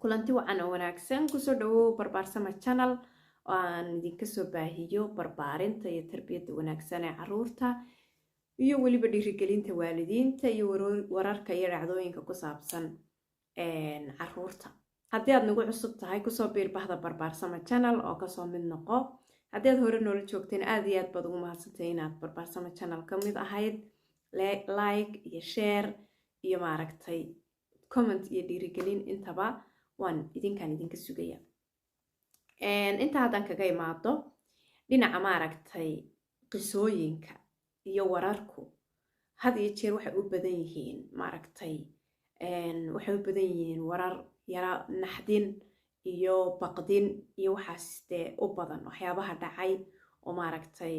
kulanti wacan oo wanaagsan kusoo dhawow barbaarsama channel oo aan idinka soo baahiyo barbaarinta iyo tarbiyadda wanaagsan ee caruurta iyo weliba dhiirigelinta waalidiinta iyo wararka iyo dhacdooyinka ku saabsan caruurta. haddii aad nagu cusub tahay kusoo biir bahda barbaarsama channel oo kasoo mid noqo. haddii aad hore noola joogteen aad iyo aad baad ugu mahadsantahay inaad barbaarsama channel ka mid ahayd. like iyo share iyo maaragtay comment iyo dhiirigelin intaba waan idinka sugaya. inta haddaan kaga imaado dhinaca maaragtay qisooyinka iyo wararku had iyo jeer waxay u badan yihiin maaragtay waxay u badan yihiin warar yara naxdin iyo baqdin iyo waxaas dee u badan waxyaabaha dhacay oo maaragtay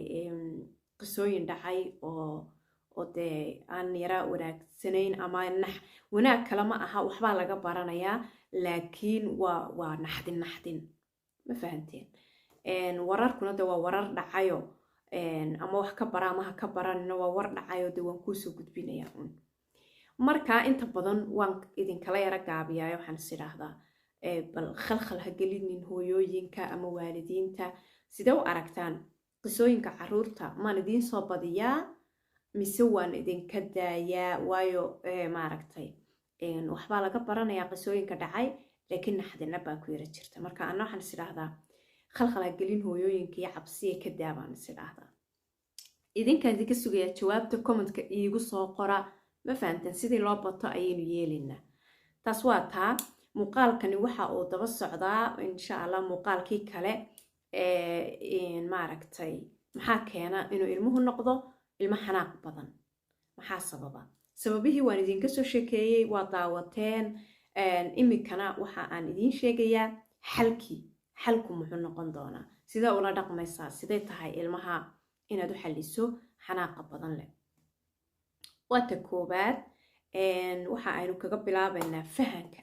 qisooyin dhacay oo dee aan yara wanaagsanayn ama wanaag kale ma aha, waxbaa laga baranayaa laakiin waa naxdin ma fahanteen. wararkuna de waa warar dhacayo ama wax ka bara ama ha ka baranina waa war dhacayo de waan kuusoo gudbinayaa marka inta badan waan idinkala yara gaabiyayo waxaan is idhaahdaa bal khalkhal ha gelinin hooyooyinka ama waalidiinta. sidee u aragtaan qisooyinka caruurta maan idiin soo badiyaa mise waan idinka daayaa? waayo maaragtay waxbaa laga baranayaa qisooyinka dhacay laakiin naxdina baa ku yara jirta. marka ana waxaan is idhaahdaa khalkhal ha gelin hooyooyinka iyo cabsiya ka daa baan is idhaahdaa. idinkaan idinka sugayaa jawaabta commentka iigu soo qora. ma fahanteen sidii loo bato ayaynu yeelaynaa. taas waa taa. muuqaalkani waxa uu daba socdaa insha allah muuqaalkii kale maaragtay maxaa keena inuu ilmuhu noqdo ilmo xanaaq badan, maxaa sababa? sababihii waan idinka soo sheekeeyey, waa daawateen. iminkana waxa aan idiin sheegayaa xalku muxuu noqon doonaa, sidee ula dhaqmaysaa, sidee tahay ilmaha inaad u xaliso xanaaqa badan leh. waata koobaad waxa aynu kaga bilaabaynaa fahanka,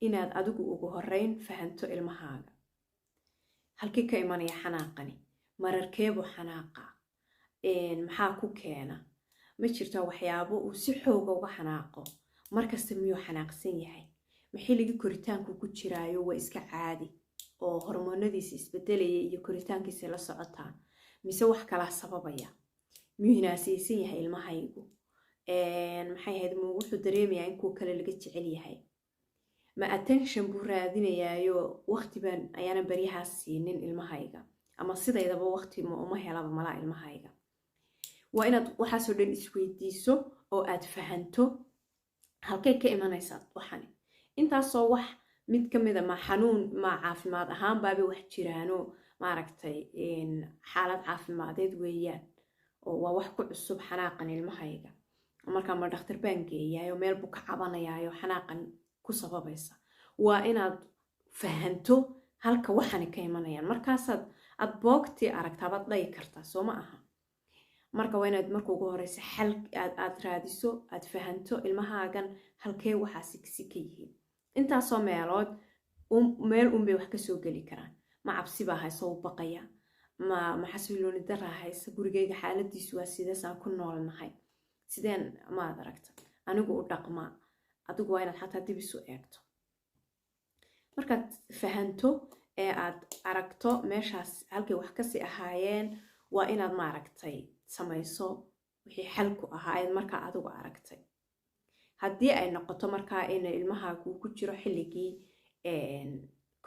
inaad adigu ugu horeyn fahanto ilmahaaga. halkii ka imanaya xanaaqani, mararkeebu xanaaqa, maxaa ku keena? ma jirtaa waxyaabo uu si xooga uga xanaaqo? markasta miyuu xanaaqsan yahay? ma xilligii koritaanku ku jiraayo waa iska caadi oo hormoonadiisa isbedelaya iyo koritaankiisa la socotaa, mise wax kalaa sababaya? miyuu hinaasaysan yahay ilmahaygu? maxay ahayd wuxuu dareemayaa in kuwa kale laga jecel yahay? ma attention buu raadinayaayo waqti baan ayaana baryahaas siinin ilmahayga, ama sidaydaba waqti uma helaba malaa ilmahayga? waa inaad waxaasoo dhan isweydiiso oo aad fahanto halkay ka imanaysaa waxani. intaasoo wax mid ka mida ma xanuun ma caafimaad ahaan baaba wax jiraano maaragtay xaalad caafimadeed weeyaan oo waa wax ku cusub xanaaqan ilmahayga. markaa ma dhakhtar baan geeyaayo meel buu ka cabanayaayo xanaaqan ku sababaysa. waa inaad fahanto halka waxani ka imanayaan, markaasaad aad boogtii aragtaabaad dhayi kartaa, soo ma aha? marka waa inaad marka ugu horeysa xal aad raadiso, aad fahanto ilmahaagan halkee waxaasi ka yihiin. intaasoo meelood meel unbay wax kasoo geli karaan. ma cabsi baa haysa u baqaya, ma xasilooni daraa haysa, gurigayga xaaladiisu waa sidaasaan ku noolnahay, sideen maad aragta anigu u dhaqmaa. adigu waa inaad xataa dib isu eegto. markaad fahanto ee aad aragto meeshaas halkay wax kasii ahaayeen, waa inaad maaragtay samayso wixii xalku ahaayeen markaa adigu aragtay. haddii ay noqoto markaa in ilmahaagu ku jiro xilligii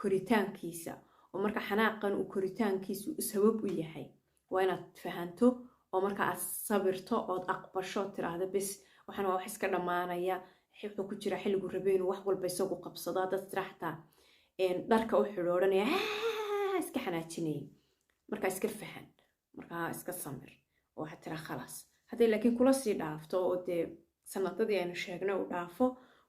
koritaankiisa oo marka xanaaqan uu koritaankiisu sabab u yahay, waa inaad fahanto oo marka aad sabirto ood aqbasho tiraahdo bes waxaan waa wax iska dhammaanaya. wuxuu ku jira xilligu rabay inuu wax walba isagu qabsado, dad tiraahtaa dharka u xidhoodhanaya iska xanaajinaya. markaa iska fahan, markaa iska samir oo waxaad tiraa khalaas. hadday laakiin kula sii dhaafto oo dee sanadadii aynu sheegnay u dhaafo,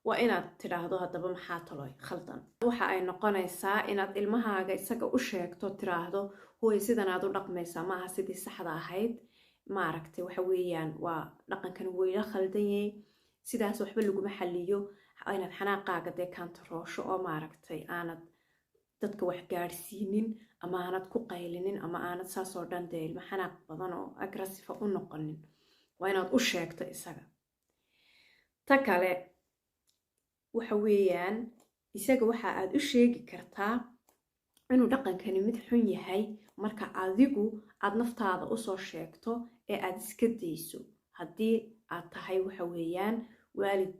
waa inaad tidhaahdo haddaba maxaa taloy khaldan. waxa ay noqonaysaa inaad ilmahaaga isaga u sheegto, tiraahdo hooy sidan aad u dhaqmaysaa maaha sidii saxda ahayd, maaragtay waxa weeyaan waa dhaqankan weyla khaldan yahay, sidaas waxba laguma xaliyo. inaad xanaaqaaga dee kaantaroosho oo maaragtay aanad dadka wax gaadhsiinin ama aanad ku qaylinin ama aanad saasoo dhan dee ilmo xanaaq badan oo agressive u noqonin. waa inaad u sheegto isaga. ta kale waxa weeyaan isaga waxa aad u sheegi kartaa inuu dhaqankani mid xun yahay marka adigu aad naftaada usoo sheegto ee aad iska dayso. haddii aad tahay waxa weeyaan waalid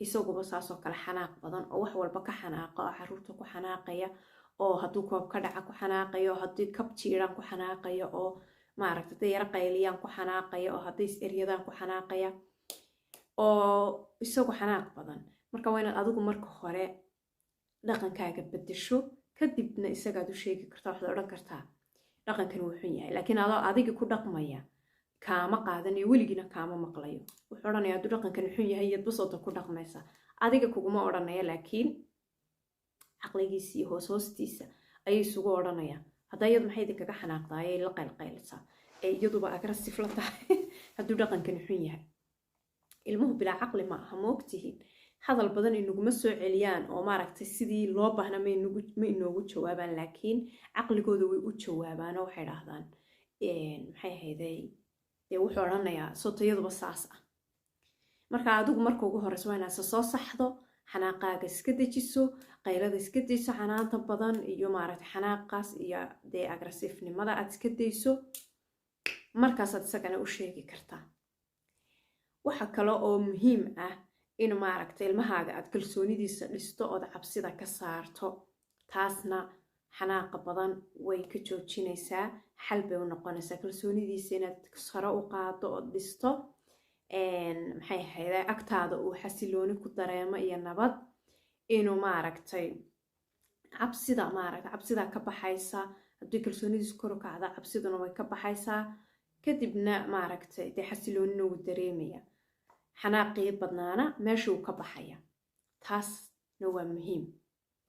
isaguba saasoo kale xanaaq badan oo wax walba ka xanaaqa oo caruurta ku xanaaqaya oo hadduu koob ka dhaca ku xanaaqaya oo haddii kab jiiraan ku xanaaqaya oo maaragtay haday yara qayliyaan ku xanaaqaya oo hadday is eryadaan ku xanaaqaya oo isagu xanaaq badan. marka waa inaad adigu marka hore dhaqankaaga bedesho kadibna isagaad u sheegi kartaa. waxaad odhan kartaa dhaqankani wuu xun yahay, laakiin adoo adigi ku dhaqmaya kaama qaadanayo, weligiina kaama maqlayo. wuxuu odhanaya hadduu dhaqankani xun yahay iyad basooda ku dhaqmaysa, adiga kuguma odhanaya, laakiin caqligiisa iyo hoos hoostiisa ayay isugu odhanayaan. hadda iyadu maxay idinkaga xanaaqdaa ayay la qaylqaylsaa ee iyaduba agressive la tahay hadduu dhaqankani xun yahay. ilmuhu bilaa caqli ma aha, ma ogtihiin. hadal badan inaguma soo celiyaan oo maaragtay sidii loo baahna ma inoogu jawaabaan, laakiin caqligooda way u jawaabaan oo waxay dhahdaan maxay ahayday dee wuxuu odhanayaa sotayaduba saas ah. marka adigu marka ugu horeysa waa inaad soo saxdo, xanaaqaaga iska dejiso, qaylada iska dayso, xanaanta badan iyo maaragtay xanaaqaas iyo dee agressiifnimada aad iska dayso, markaasaad isagana u sheegi kartaa. waxa kale oo muhiim ah in maaragtay ilmahaaga aad kalsoonidiisa dhisto ood cabsida ka saarto. taasna xanaaqa badan way ka joojinaysaa, xal bay u noqonaysaa. kalsoonidiisa inaad sare u qaado ood dhisto, maxay ahayd agtaada uu xasilooni ku dareemo iyo nabad, inuu maaragtay cabsida ka baxaysa. haddii kalsoonidiisa kor u kacda cabsiduna way ka baxaysaa, kadibna maaragtay dee xasiloonina wuu dareemaya, xanaaqii badnaana meesha uu ka baxaya. taasna waa muhiim.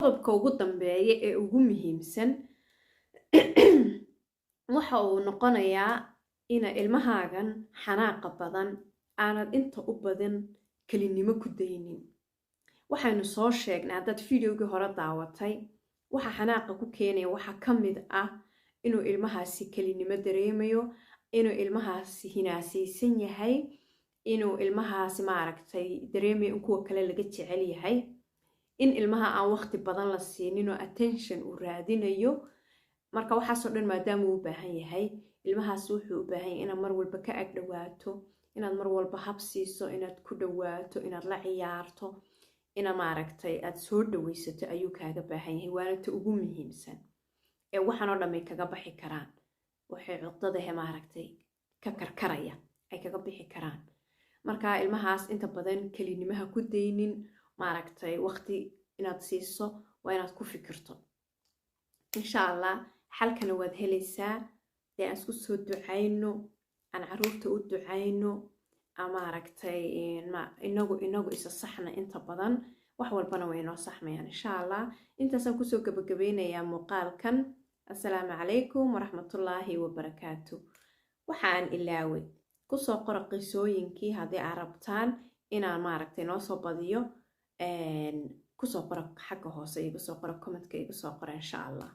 qodobka ugu dambeeya ee ugu muhiimsan waxa uu noqonayaa ina ilmahaagan xanaaqa badan aanad inta u badan kelinimo ku daynin. waxaynu soo sheegnay haddaad videogii hore daawatay, waxa xanaaqa ku keenaya waxa ka mid ah inuu ilmahaasi kelinimo dareemayo, inuu ilmahaasi hinaasaysan yahay, inuu ilmahaasi maaragtay dareemayo in kuwa kale laga jecel yahay, in ilmaha aan waqti badan la siinin oo attention uu raadinayo. marka waxaasoo dhan maadaama uu u baahan yahay, ilmahaasi wuxuu u baahan yahay inaad mar walba ka ag dhawaato, inaad mar walba hab siiso, inaad ku dhawaato, inaad la ciyaarto, ina maaragtay aad soo dhawaysato ayuu kaaga baahan yahay. waana ta ugu muhiimsan ee waxaan oo dhamay kaga baxi karaan. waxay cuqdadahe maaragtay ka karkaraya ay kaga bixi karaan. marka ilmahaas inta badan kelinimaha ku daynin, maaragtay waqti inaad siiso, waa inaad ku fikirto. insha allah xalkana waad helaysaa. dee aan isku soo ducayno, aan caruurta u ducayno, maaragtay inagu isa saxna inta badan, wax walbana way inoo saxmayaan insha allah. intaasaan kusoo gabagabeynayaa muuqaalkan. assalaamu calaykum waraxmatullaahi wabarakaatu. waxaan ilaaway kusoo qora qisooyinkii haddii aad rabtaan inaan maaragtay noo soo badiyo, kusoo qora xagga hoose igu soo qora, commentka igu soo qora insha allah.